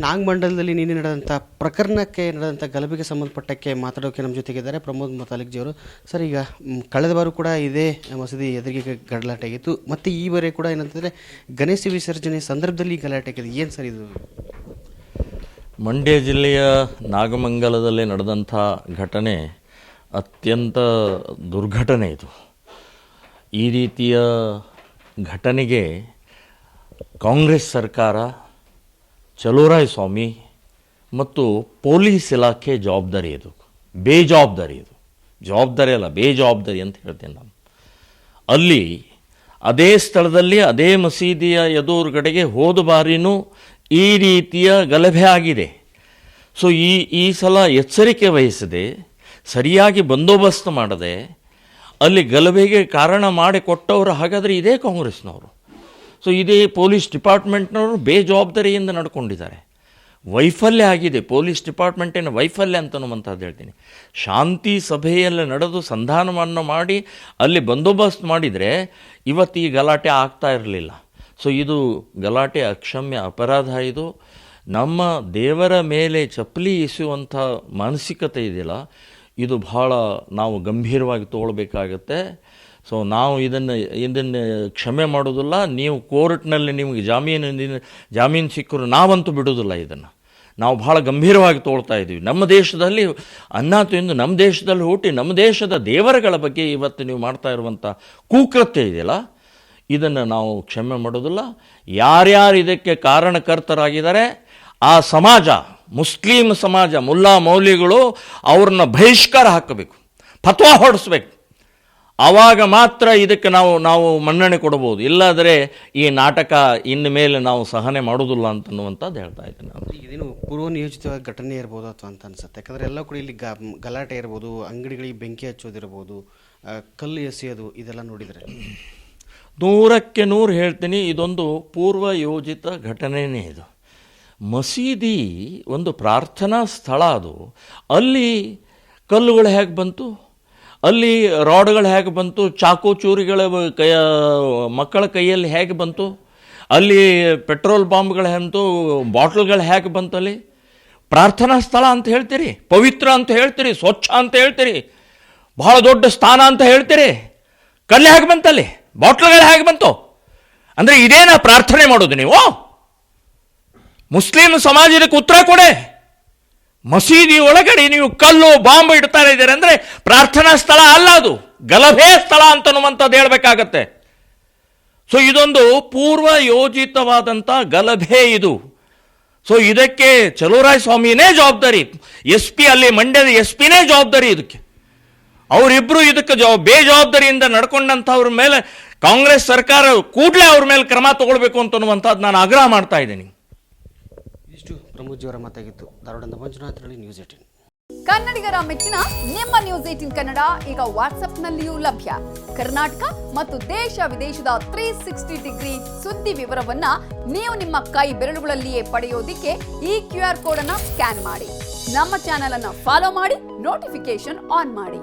ನಾಗಮಂಡಲದಲ್ಲಿ ನಿನ್ನೆ ನಡೆದಂಥ ಪ್ರಕರಣಕ್ಕೆ ನಡೆದಂಥ ಗಲಭೆಗೆ ಸಂಬಂಧಪಟ್ಟಕ್ಕೆ ಮಾತಾಡೋಕೆ ನಮ್ಮ ಜೊತೆಗಿದ್ದಾರೆ ಪ್ರಮೋದ್ ಮತಾಲಿಕ್ಜಿಯವರು. ಸರ್, ಈಗ ಕಳೆದ ಬಾರು ಕೂಡ ಇದೇ ಮಸೀದಿ ಎದುರಿಗೆ ಗಲಾಟೆ ಆಗಿತ್ತು, ಮತ್ತು ಈ ಬಾರಿ ಕೂಡ ಏನಂತಂದರೆ ಗಣೇಶ ವಿಸರ್ಜನೆ ಸಂದರ್ಭದಲ್ಲಿ ಗಲಾಟೆ ಆಗಿದೆ. ಏನು ಸರ್ ಇದು? ಮಂಡ್ಯ ಜಿಲ್ಲೆಯ ನಾಗಮಂಗಲದಲ್ಲಿ ನಡೆದಂಥ ಘಟನೆ ಅತ್ಯಂತ ದುರ್ಘಟನೆ. ಇದು ಈ ರೀತಿಯ ಘಟನೆಗೆ ಕಾಂಗ್ರೆಸ್ ಸರ್ಕಾರ, ಚಲುವರಾಯ ಸ್ವಾಮಿ ಮತ್ತು ಪೊಲೀಸ್ ಇಲಾಖೆ ಜವಾಬ್ದಾರಿ. ಇದು ಬೇಜವಾಬ್ದಾರಿ. ಇದು ಜವಾಬ್ದಾರಿ ಅಲ್ಲ, ಬೇಜವಾಬ್ದಾರಿ ಅಂತ ಹೇಳ್ತೀನಿ ನಾನು. ಅಲ್ಲಿ ಅದೇ ಸ್ಥಳದಲ್ಲಿ ಅದೇ ಮಸೀದಿಯ ಎದುರುಗಡೆಗೆ ಹೋದ ಬಾರಿನೂ ಈ ರೀತಿಯ ಗಲಭೆ ಆಗಿದೆ. ಸೊ ಈ ಸಲ ಎಚ್ಚರಿಕೆ ವಹಿಸದೆ, ಸರಿಯಾಗಿ ಬಂದೋಬಸ್ತ್ ಮಾಡದೆ ಅಲ್ಲಿ ಗಲಭೆಗೆ ಕಾರಣ ಮಾಡಿಕೊಟ್ಟವರು ಹಾಗಾದರೆ ಇದೇ ಕಾಂಗ್ರೆಸ್ನವರು. ಸೊ ಇದೇ ಪೊಲೀಸ್ ಡಿಪಾರ್ಟ್ಮೆಂಟ್ನವರು ಬೇಜವಾಬ್ದಾರಿಯಿಂದ ನಡ್ಕೊಂಡಿದ್ದಾರೆ. ವೈಫಲ್ಯ ಆಗಿದೆ, ಪೊಲೀಸ್ ಡಿಪಾರ್ಟ್ಮೆಂಟಿನ ವೈಫಲ್ಯ ಅಂತನ್ನುವಂಥದ್ದು ಹೇಳ್ತೀನಿ. ಶಾಂತಿ ಸಭೆಯಲ್ಲಿ ನಡೆದು ಸಂಧಾನವನ್ನು ಮಾಡಿ ಅಲ್ಲಿ ಬಂದೋಬಸ್ತ್ ಮಾಡಿದರೆ ಇವತ್ತು ಈ ಗಲಾಟೆ ಆಗ್ತಾ ಇರಲಿಲ್ಲ. ಸೊ ಇದು ಗಲಾಟೆ ಅಕ್ಷಮ್ಯ ಅಪರಾಧ. ಇದು ನಮ್ಮ ದೇವರ ಮೇಲೆ ಚಪ್ಪಲಿ ಎಸೆಯುವಂಥ ಮಾನಸಿಕತೆ ಇದೆಯಲ್ಲ, ಇದು ಭಾಳ ನಾವು ಗಂಭೀರವಾಗಿ ತಗೊಳ್ಬೇಕಾಗತ್ತೆ. ಸೊ ನಾವು ಇದನ್ನು ಕ್ಷಮೆ ಮಾಡೋದಿಲ್ಲ. ನೀವು ಕೋರ್ಟ್ನಲ್ಲಿ ನಿಮಗೆ ಜಾಮೀನು ಸಿಕ್ಕರು ನಾವಂತೂ ಬಿಡೋದಿಲ್ಲ. ಇದನ್ನು ನಾವು ಭಾಳ ಗಂಭೀರವಾಗಿ ತಗೊಳ್ತಾ ಇದ್ದೀವಿ. ನಮ್ಮ ದೇಶದಲ್ಲಿ ಅನ್ನ ತಿಂದು ನಮ್ಮ ದೇಶದಲ್ಲಿ ಹುಟ್ಟಿ ನಮ್ಮ ದೇಶದ ದೇವರುಗಳ ಬಗ್ಗೆ ಇವತ್ತು ನೀವು ಮಾಡ್ತಾ ಇರುವಂಥ ಕುಕೃತ್ಯ ಇದೆಯಲ್ಲ, ಇದನ್ನು ನಾವು ಕ್ಷಮೆ ಮಾಡೋದಿಲ್ಲ. ಯಾರ್ಯಾರು ಇದಕ್ಕೆ ಕಾರಣಕರ್ತರಾಗಿದ್ದಾರೆ ಆ ಸಮಾಜ, ಮುಸ್ಲಿಂ ಸಮಾಜ, ಮುಲ್ಲಾ ಮೌಲಿಗಳು ಅವ್ರನ್ನ ಬಹಿಷ್ಕಾರ ಹಾಕಬೇಕು, ಫತ್ವಾ ಹೊಡಿಸ್ಬೇಕು. ಆವಾಗ ಮಾತ್ರ ಇದಕ್ಕೆ ನಾವು ಮನ್ನಣೆ ಕೊಡಬಹುದು. ಇಲ್ಲಾದರೆ ಈ ನಾಟಕ ಇನ್ನು ಮೇಲೆ ನಾವು ಸಹನೆ ಮಾಡೋದಿಲ್ಲ ಅಂತನ್ನುವಂಥದ್ದು ಹೇಳ್ತಾ ಇದ್ದೀನಿ ನಾನು. ಇದೇನು ಪೂರ್ವ ನಿಯೋಜಿತ ಘಟನೆ ಇರ್ಬೋದು ಅಥವಾ ಅಂತ ಅನ್ಸುತ್ತೆ. ಯಾಕಂದರೆ ಎಲ್ಲ ಕೂಡ ಇಲ್ಲಿ ಗಲಾಟೆ ಇರ್ಬೋದು, ಅಂಗಡಿಗಳಿಗೆ ಬೆಂಕಿ ಹಚ್ಚೋದಿರ್ಬೋದು, ಕಲ್ಲು ಎಸೆಯೋದು, ಇದೆಲ್ಲ ನೋಡಿದರೆ 100ಕ್ಕೆ 100 ಹೇಳ್ತೀನಿ, ಇದೊಂದು ಪೂರ್ವ ಯೋಜಿತ ಘಟನೆಯೇ. ಇದು ಮಸೀದಿ ಒಂದು ಪ್ರಾರ್ಥನಾ ಸ್ಥಳ. ಅದು ಅಲ್ಲಿ ಕಲ್ಲುಗಳು ಹೇಗೆ ಬಂತು, ಅಲ್ಲಿ ರಾಡ್ಗಳು ಹೇಗೆ ಬಂತು, ಚಾಕು ಚೂರಿಗಳ ಮಕ್ಕಳ ಕೈಯಲ್ಲಿ ಹೇಗೆ ಬಂತು, ಅಲ್ಲಿ ಪೆಟ್ರೋಲ್ ಬಾಂಬ್ಗಳು ಬಂತು, ಬಾಟ್ಲುಗಳು ಹೇಗೆ ಬಂತು. ಅಲ್ಲಿ ಪ್ರಾರ್ಥನಾ ಸ್ಥಳ ಅಂತ ಹೇಳ್ತೀರಿ, ಪವಿತ್ರ ಅಂತ ಹೇಳ್ತೀರಿ, ಸ್ವಚ್ಛ ಅಂತ ಹೇಳ್ತೀರಿ, ಬಹಳ ದೊಡ್ಡ ಸ್ಥಾನ ಅಂತ ಹೇಳ್ತೀರಿ. ಕಲ್ಲು ಹೇಗೆ ಬಂತಲ್ಲಿ, ಬಾಟ್ಲುಗಳು ಹೇಗೆ ಬಂತು? ಅಂದರೆ ಇದೇನ ಪ್ರಾರ್ಥನೆ ಮಾಡೋದು ನೀವು? ಮುಸ್ಲಿಂ ಸಮಾಜ ಇದಕ್ಕೆ ಉತ್ತರ ಕೊಡೆ. ಮಸೀದಿ ಒಳಗಡೆ ನೀವು ಕಲ್ಲು ಬಾಂಬ್ ಇಡ್ತಾ ಇದ್ದೀರಿ ಅಂದರೆ ಪ್ರಾರ್ಥನಾ ಸ್ಥಳ ಅಲ್ಲ, ಅದು ಗಲಭೆ ಸ್ಥಳ ಅಂತನ್ನುವಂಥದ್ದು ಹೇಳಬೇಕಾಗತ್ತೆ. ಸೊ ಇದೊಂದು ಪೂರ್ವ ಯೋಜಿತವಾದಂಥ ಗಲಭೆ ಇದು. ಸೊ ಇದಕ್ಕೆ ಚಲುವರಾಯ ಸ್ವಾಮಿನೇ ಜವಾಬ್ದಾರಿ, SP ಅಲ್ಲಿ ಮಂಡ್ಯದ SP-ನೇ ಜವಾಬ್ದಾರಿ ಇದಕ್ಕೆ. ಅವರಿಬ್ಬರು ಇದಕ್ಕೆ ಬೇಜವಾಬ್ದಾರಿಯಿಂದ ನಡ್ಕೊಂಡಂಥವ್ರ ಮೇಲೆ ಕಾಂಗ್ರೆಸ್ ಸರ್ಕಾರ ಕೂಡಲೇ ಅವ್ರ ಮೇಲೆ ಕ್ರಮ ತಗೊಳ್ಬೇಕು ಅಂತನ್ನುವಂಥದ್ದು ನಾನು ಆಗ್ರಹ ಮಾಡ್ತಾ ಇದ್ದೀನಿ. ಇಷ್ಟು ಪ್ರಮೋದ್ ಜಿಯವರ ಮಾತಾಗಿತ್ತು. ಧಾರವಾಡದ ಮಂಜುನಾಥ್, ನ್ಯೂಸ್ 18. ಕನ್ನಡಿಗರ ಮೆಚ್ಚಿನ ನಿಮ್ಮ ನ್ಯೂಸ್ 18 ಕನ್ನಡ ಈಗ ವಾಟ್ಸ್ಆಪ್ನಲ್ಲಿಯೂ ಲಭ್ಯ. ಕರ್ನಾಟಕ ಮತ್ತು ದೇಶ ವಿದೇಶದ 360 ಡಿಗ್ರಿ ಸುದ್ದಿ ವಿವರವನ್ನ ನೀವು ನಿಮ್ಮ ಕೈ ಬೆರಳುಗಳಲ್ಲಿಯೇ ಪಡೆಯೋದಿಕ್ಕೆ ಈ QR ಕೋಡ್ ಅನ್ನ ಸ್ಕ್ಯಾನ್ ಮಾಡಿ. ನಮ್ಮ ಚಾನೆಲ್ ಅನ್ನ ಫಾಲೋ ಮಾಡಿ, ನೋಟಿಫಿಕೇಶನ್ ಆನ್ ಮಾಡಿ.